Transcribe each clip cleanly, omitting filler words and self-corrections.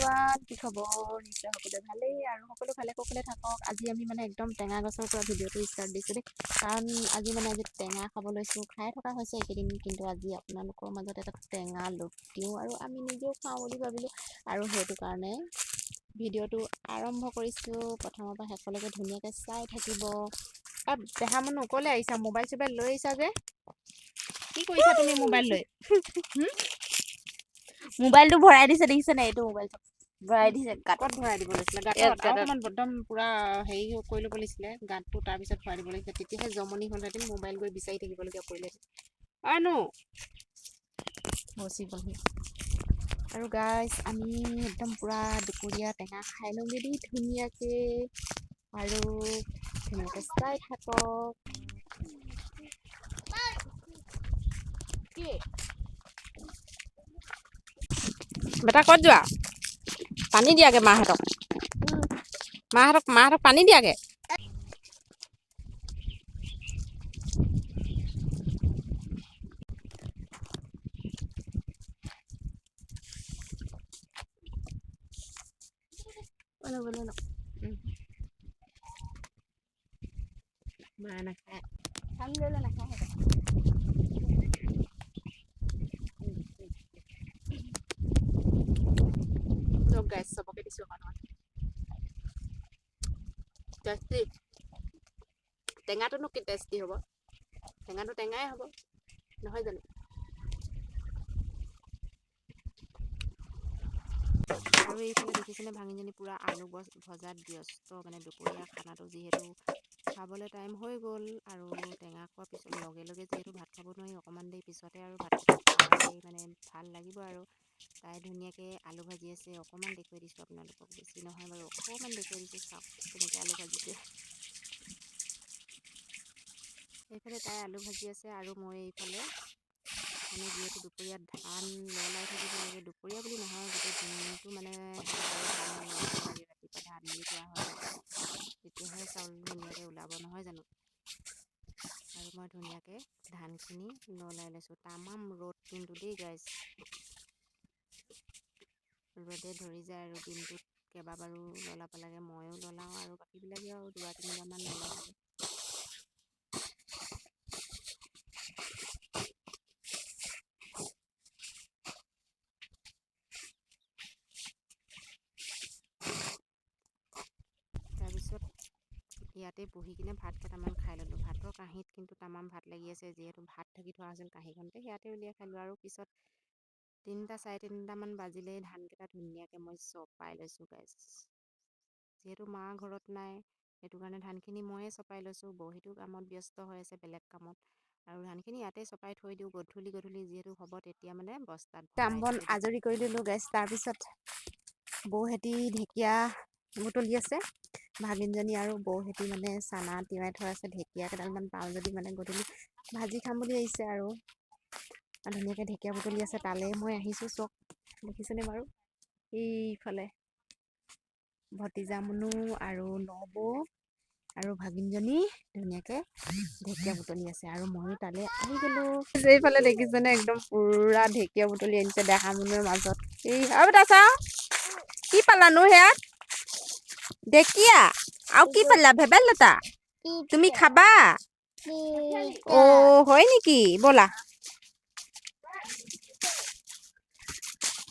Everyone, কি খবৰ? নিশ্চয় সকলোৱে ভালেই আৰু সকলো ভালে কুশলে থাকক। আজি আমি মানে একদম টেঙা গছৰ পৰা ভিডিঅ'টো ষ্টাৰ্ট দিছোঁ দেই, কাৰণ আজি টেঙা খাব লৈছোঁ। খাই থকা হৈছে এইকেইদিন, কিন্তু আজি আপোনালোকৰ মাজত এটা টেঙা লোভ দিওঁ আৰু আমি নিজেও খাওঁ বুলি ভাবিলোঁ, আৰু সেইটো কাৰণে ভিডিঅ'টো আৰম্ভ কৰিছোঁ। প্ৰথমৰ পৰা শেষলৈকে ধুনীয়াকৈ চাই থাকিব। দেহা মানুহ অকলে আহিছা, মোবাইল চোবাইল লৈ আহিছা যে, কি কৰিছা তুমি মোবাইল লৈ? মোবাইলটো ভৰাই দিছে, দেখিছে নাই? এইটো মোবাইল ভৰাই দিছে গাঁতত ভৰাই দিব লাগিছিলে, গাঁতত আৰু অকণমান একদম পুৰা হেৰি কৰি ল'ব লাগিছিলে গাঁতটো, তাৰপিছত ভৰাই দিব লাগিছিলে, তেতিয়াহে জমনি হ'লহেঁতেন। মোবাইল গৈ বিচাৰি থাকিবলগীয়া পৰিলে আনো বচি বহি। আৰু গাইজ, আমি একদম পুৰা দুপৰীয়া টেঙা খাই লওঁগৈ দেই ধুনীয়াকৈ, আৰু ধুনীয়াকৈ চাই থাকক। কি বেটা ক'ত যোৱা? পানী দিয়াগে মাহঁতক, মাহঁতক পানী দিয়াগে। মা নাখায়, খাম দিলে নাখায়। চব গাইজ, চবকে দিছোঁ অকণমান। টেষ্টি, টেঙাটোনো কি টেষ্টি হ'ব? টেঙাটো টেঙাই হ'ব, নহয় জানো? আৰু এইফালে দেখিছেনে ভাঙিজনী পূৰা আলু ভজাত ব্যস্ত, মানে দুপৰীয়া খানাটো যিহেতু খাবলৈ টাইম হৈ গ'ল, আৰু টেঙা খোৱাৰ পিছত লগে লগে যিহেতু ভাত খাব নোৱাৰি, অকণমান দেৰি পিছতে আৰু ভাতকেইটা খাই মানে ভাল লাগিব আৰু। তাই ধুনীয়াকৈ আলু ভাজি আছে, অকণমান দেখুৱাই দিছোঁ আপোনালোকক, বেছি নহয় বাৰু, অকণমান দেখুৱাই দিছোঁ। চাওক কেনেকৈ আলু ভাজিছে। এইফালে তাই আলু ভাজি আছে, আৰু মই এইফালে মানে যিহেতু দুপৰীয়াত ধান লহলাই থাকিব লাগে, দুপৰীয়া বুলি নহয়, গোটেই দিনটো মানে হালেৰে ধান লহলাব লাগে। ৰাতিপুৱা ধান দি থোৱা হয়, তেতিয়াহে চাউল ধুনীয়াকৈ ওলাব, নহয় জানো? আৰু মই ধুনীয়াকৈ ধানখিনি লহলাই লৈছোঁ। তামাম ৰ'দ কিন্তু দেই গাইজ, ৰ'দে ধৰি যায় আৰু দিনটোত কেইবাবাৰো ললাব লাগে। ময়ো ললাওঁ আৰু বাকীবিলাকেও আৰু 2-3বাৰমান ললাই থাকে। তাৰপিছত ইয়াতে বহি কিনে ভাত কেইটামান খাই ল'লোঁ। ভাতৰ কাঁহীত কিন্তু তামাম ভাত লাগি আছে, যিহেতু ভাত থাকি থোৱা আছিল কাঁহীখনতে, সেয়াতে উলিয়াই খালোঁ। আৰু পিছত 3-3:30মান বাজিলেই ধানকেইটা ধুনীয়াকৈ মই চপাই লৈছোঁ গাইজ। যিহেতু মা ঘৰত নাই, সেইটো কাৰণে ধানখিনি ময়ে চপাই লৈছোঁ। বহীটো কামত ব্যস্ত হৈ আছে, বেলেগ কামত, আৰু ধানখিনি ইয়াতে চপাই থৈ দিওঁ। গধূলি যিহেতু হ'ব, তেতিয়া মানে বস্তাত কাম বন আজৰি কৰি দিলোঁ গাইজ। তাৰপিছত বৌহেঁতি ঢেকীয়া বুটলি আছে, ভাগিনজনী আৰু বৌহেঁতি মানে চানা তিয়াই থোৱা আছে। ঢেকীয়া কেইডালমান পাওঁ যদি মানে গধূলি ভাজি খাম বুলি আহিছে, আৰু ধুনীয়াকৈ ঢেকীয়া বুটলি আছে। তালৈ মই আহিছোঁ, চক দেখিছেনে বাৰু? এইফালে ভতিজামুনু আৰু নবৌ আৰু ভাগিনজনী ধুনীয়াকৈ ঢেকীয়া বুটলি আছে, আৰু ময়ো তালৈ আহি গ'লোঁ। এইফালে দেখিছেনে একদম পুৰা ঢেকীয়া বুটলি আনিছে দেহামুনুৰ মাজত। এই আৰু বেটা চাওঁ, কি পালানো সেয়া? ঢেকীয়া আৰু কি পালা? ভেবেলিলতা তুমি খাবা? অ' হয় নেকি? ব'লা।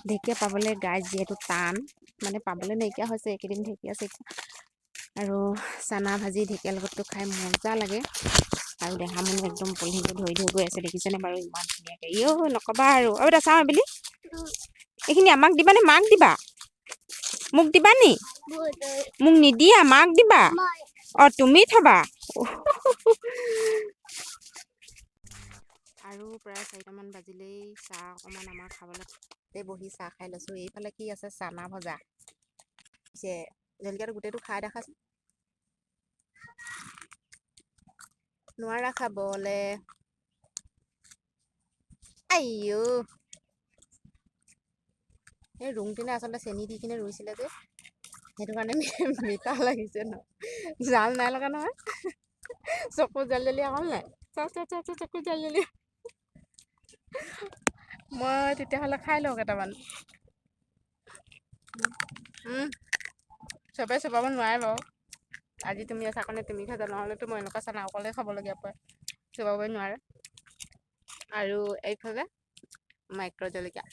ঢেকীয়া পাবলৈ গাইজ যিহেতু টান, মানে পাবলৈ নাইকিয়া হৈছে এইকেইদিন ঢেকীয়া চেকীয়া, আৰু চানা ভাজি ঢেকীয়াৰ লগততো খাই মজা লাগে। আৰু দেহামুনু একদম পলিথিনটো ধৰি গৈ আছে, দেখিছেনে বাৰু? ইমান ধুনীয়াকৈ। নক'বা আৰু এটা চাওঁ বুলি, এইখিনি আমাক দিবানে মাক দিবা? মোক দিবা নি? মোক নিদিয়া, মাক দিবা? অঁ, তুমি থবা। আৰু প্ৰায় 4টামান বাজিলেই চাহ অকণমান আমাৰ খাবলৈ বহি চাহ খাই লৈছোঁ। এইফালে কি আছে? চানা ভজা পিছে জলকীয়াটো গোটেইটো খাই দেখাচোন। নোৱাৰা খাবলে। আইও, এই ৰুংটিনে আচলতে চেনি দি কিনে ৰুইছিলে যে, সেইটো কাৰণে মিঠা লাগিছে ন। জাল নাই লগা নহয়, চকু জাল হ'ল নাই? চকু জাল। মই তেতিয়াহ'লে খাই লওঁ কেইটামান। চবে চুবাব নোৱাৰে বাৰু আজি তুমি আছা কাৰণে তুমি খাইছা নহ'লেতো মই এনেকুৱা চানা অকলে খাবলগীয়া পৰে চুবাবই নোৱাৰে আৰু এইফালে মাইক্ৰ জলকীয়া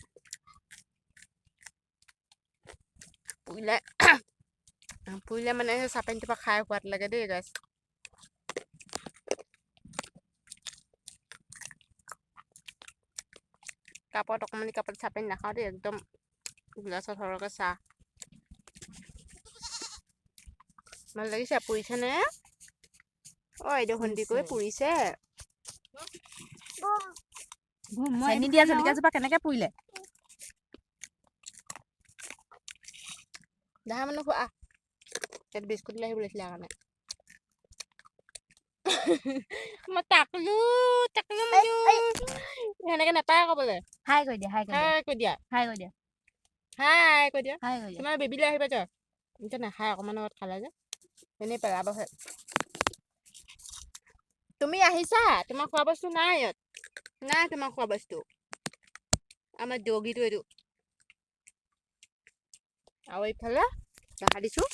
পুৰিলে মানে সেই চাহপানীটোৰ পৰা খাই সোৱাদ লাগে দেই গাইছ কাপত অকণমানি কাপত চাহপানী নাখাওঁ দেই একদম গিলাচত সৰহকৈ চাহ ভাল লাগিছে পুৰিছেনে এইটো খুন্দিকৈ পুৰিছে চেনি দিয়া জলকীয়াজোপা কেনেকৈ পুৰিলে দাহা মানুহ খোৱা ইয়াত বিস্কুট লৈ আহিব লাগিছিলে কাৰণে মই তাকলো সেনেকৈ নাপায় ক'বলৈ হাই কৈ দিয়া হাই কৈ দিয়া হাই কৈ দিয়া হাই কৈ দিয়া হাই কৈ দিয়া তোমাৰ বেবীলৈ আহিবা যা এতিয়া নাখায় অকণমান আগত খালে যে এনেই পেলাবহে তুমি আহিছা তোমাৰ খোৱা বস্তু নাই ইয়াত নাই তোমাৰ খোৱা বস্তু আমাৰ দগীটো এইটো আৰু এইফালে দেখা দিছোঁ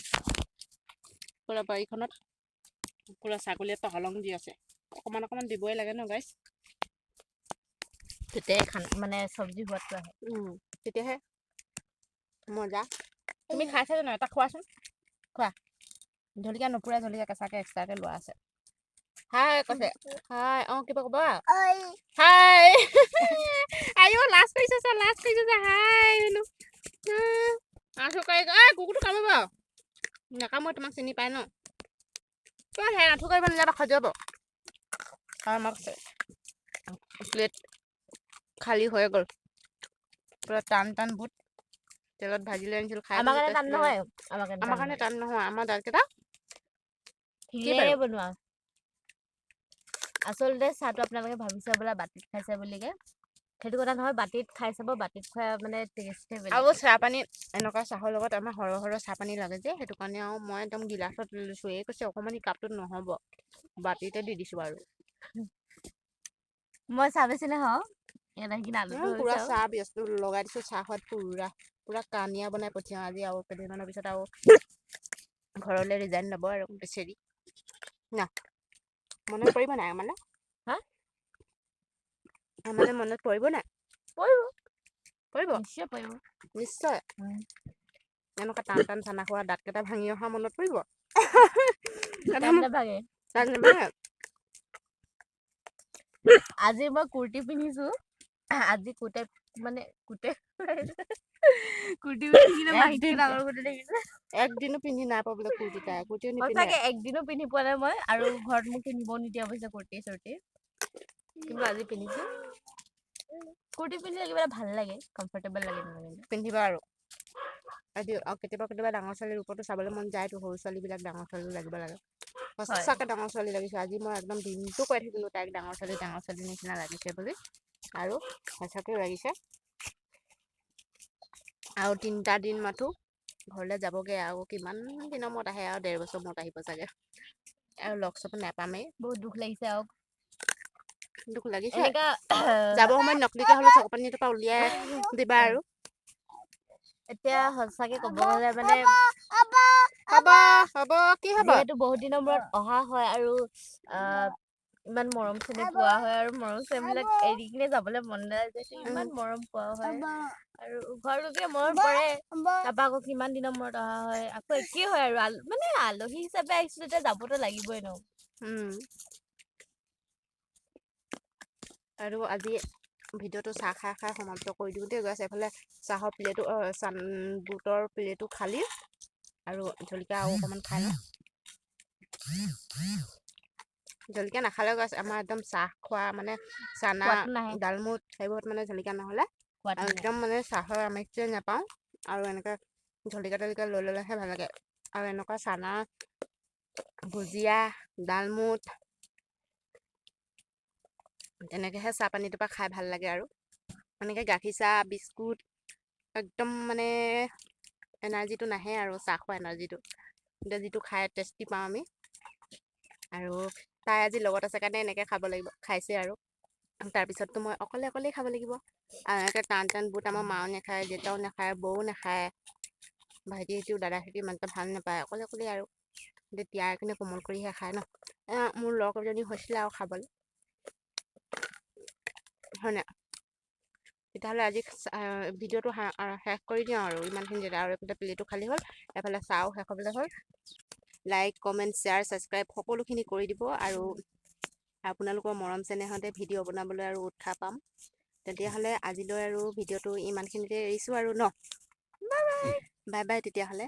পুৰা বাৰীখনত পুৰা ছাগলীয়ে তহলং দি আছে অকণমান দিবই লাগে ন গাইছ তেতিয়াই মানে চব্জি সোৱাদটো আহে তেতিয়াহে মজা তুমি খাইছা জানো এটা খোৱাচোন খোৱা জলকীয়া নুপুৰা জলকীয়া কেঁচাকৈ এক্সট্ৰাকৈ লোৱা আছে হাই কৈছে হাই কিবা ক'বা হাই আইও লাজ কৰিছে হাই বোলো আঁঠু কাঢ়ি কুকুৰটো কামুৰিব নাকামুৰে তোমাক চিনি পায় ন তই সেই আঁঠু কাঢ়িব নাযাবা খজুৱাব আমাক প্লেট খালী হৈ গ'ল পুৰা টান বুট তেলত ভাজি লৈ আনিছিলোঁ খাই আমাৰ কাৰণে টান নহয় আমাৰ কাৰণে টান নহয় আমাৰ দাঁতকেইটা হিৰে বনোৱা আচলতে চাহটো আপোনালোকে ভাবিছে বোলা বাতিত খাইছে বুলিকে সেইটো কথা নহয় বাতিত খাই চাব বাতিত খোৱা মানে টেষ্টে বেলেগ আৰু চাহপানী এনেকুৱা চাহৰ লগত আমাৰ সৰহ চাহপানী লাগে যে সেইটো কাৰণে আৰু মই একদম গিলাচত লৈ লৈছোঁ এই কৈছে অকণমানি কাপটোত নহ'ব বাতিতে দি দিছোঁ আৰু মই চাহ বেছি নাখাওঁ এইখিনি আলুটো পুৰা হৈছে চাহ ব্যস্ত লগাই দিছোঁ চাহত পুৰা কানিয়া বনাই পঠিয়াওঁ আজি আৰু কেইদিনমানৰ পিছত আৰু ঘৰলৈ ৰিজাইন ল'ব আৰু বেচেৰি না মনত পৰিব নাই আমালৈ হা আমালৈ মনত পৰিব নাই পৰিব নিশ্চয় পৰিব নিশ্চয় এনেকুৱা টান চানা খোৱা দাঁতকেইটা ভাঙি অহা মনত পৰিব টান নাভাগে আজি মই কুৰ্তি পিন্ধিছো আজি কুৰ্তি পিন্ধিলে মাহীতকে ডাঙৰ কুৰ্তি দেখিছে একদিনো পিন্ধি নাই পোৱা বোলে কুৰ্তি তাই কুৰ্তিও নিপিন্ধে সঁচাকে একদিনো পিন্ধি পোৱা নাই মই আৰু ঘৰত মোক পিন্ধিব নিদিয়া হৈছে কুৰ্তি চুৰ্তি কিন্তু আজি পিন্ধিছো কুৰ্তি পিন্ধিলে কিবা ভাল লাগে কমফৰ্টেবল লাগে পিন্ধিবা আৰু কেতিয়াবা ডাঙৰ ছোৱালীৰ ৰূপতো চাবলৈ মন যায়তো সৰু ছোৱালীবিলাক ডাঙৰ ছোৱালী লাগিব লাগে সঁচাকৈ ডাঙৰ ছোৱালী লাগিছে আজি মই একদম দিনটো কৈ থাকিলোঁ তাইক ডাঙৰ ছোৱালী নিচিনা লাগিছে বুলি আৰু সঁচাকৈ লাগিছে আৰু 3টা দিন মাথো ঘৰলৈ যাবগৈ আৰু কিমান দিনৰ মূৰত আহে আৰু 1.5 বছৰ মূৰত আহিব চাগে আৰু লগ চগ নাপামেই বহুত দুখ লাগিছে আৰু দুখ লাগিছে এনেকা যাব সময়ত নকলিকা হ'লেও চকু পানী এটোপা উলিয়াই দিবা আৰু এতিয়া সঁচাকে ক'ব গ'লে মানে হ'ব কি হ'ব যিহেতু বহুত দিনৰ মূৰত অহা হয় আৰু ইমান মৰম চেনেহ পোৱা হয় আৰু মৰম চেনেহবিলাক এৰি কিনে যাবলৈ মন নাযায় যে ইমান মৰম পোৱা হয় আৰু ঘৰত গৈ মনত পৰে তাৰপৰা আকৌ কিমান দিনৰ মূৰত অহা হয় আকৌ একেই হয় আৰু মানে আলহী হিচাপে আহিছো তেতিয়া যাবতো লাগিবই ন আৰু আজি ভিডিঅ'টো চাহ খাই সমাপ্ত কৰি দিওঁ দেই গৈছে এফালে চাহৰ প্লেটো বুটৰ প্লেটো খালী আৰু জলকীয়া আৰু অকণমান খাই লওঁ জলকীয়া নাখালেও গছ আমাৰ একদম চাহ খোৱা মানে চানা সোৱাদটো নাহে ডালমুট সেইবোৰত মানে জলকীয়া নহ'লে সোৱাদটো নাহে একদম মানে চাহৰ আমেজটোৱে নাপাওঁ আৰু এনেকৈ জলকীয়া লৈ ল'লেহে ভাল লাগে আৰু এনেকুৱা চানা ভুজিয়া ডালমুট তেনেকৈহে চাহপানীটোপা খাই ভাল লাগে আৰু এনেকৈ গাখীৰ চাহ বিস্কুট একদম মানে এনাৰ্জিটো নাহে আৰু চাহ খোৱা এনাৰ্জিটো এতিয়া যিটো খাই টেষ্টি পাওঁ আমি আৰু তাই আজি লগত আছে কাৰণে এনেকৈ খাব লাগিব খাইছে আৰু তাৰপিছততো মই অকলেই খাব লাগিব আৰু এনেকৈ টান বুট আমাৰ মাও নাখায় দেউতাও নাখায় বৌও নাখায় ভাইটি সিটো দাদা সিটো ইমান এটা ভাল নাপায়, অকলে অকলে আৰু তেতিয়া কিনে কোমল কৰিহে খায় ন। মোৰ লগ এজনী হৈছিলে আৰু খাবলৈ, হয় নাই? তেতিয়াহ'লে আজি ভিডিঅ'টো শেষ কৰি দিওঁ আৰু ইমানখিনি জেগা, আৰু এইফালে প্লেটো খালী হ'ল, এফালে চাহও শেষ হ'বলৈ হ'ল। লাইক কমেণ্ট শ্বেয়াৰ ছাবস্ক্ৰাইব সকলোখিনি কৰি দিব, আৰু আপোনালোকৰ মৰম চেনেহতে ভিডিঅ' বনাবলৈ আৰু উৎসাহ পাম। তেতিয়াহ'লে আজিলৈ আৰু ভিডিঅ'টো ইমানখিনিতে এৰিছোঁ আৰু ন। বাই বাই তেতিয়াহ'লে।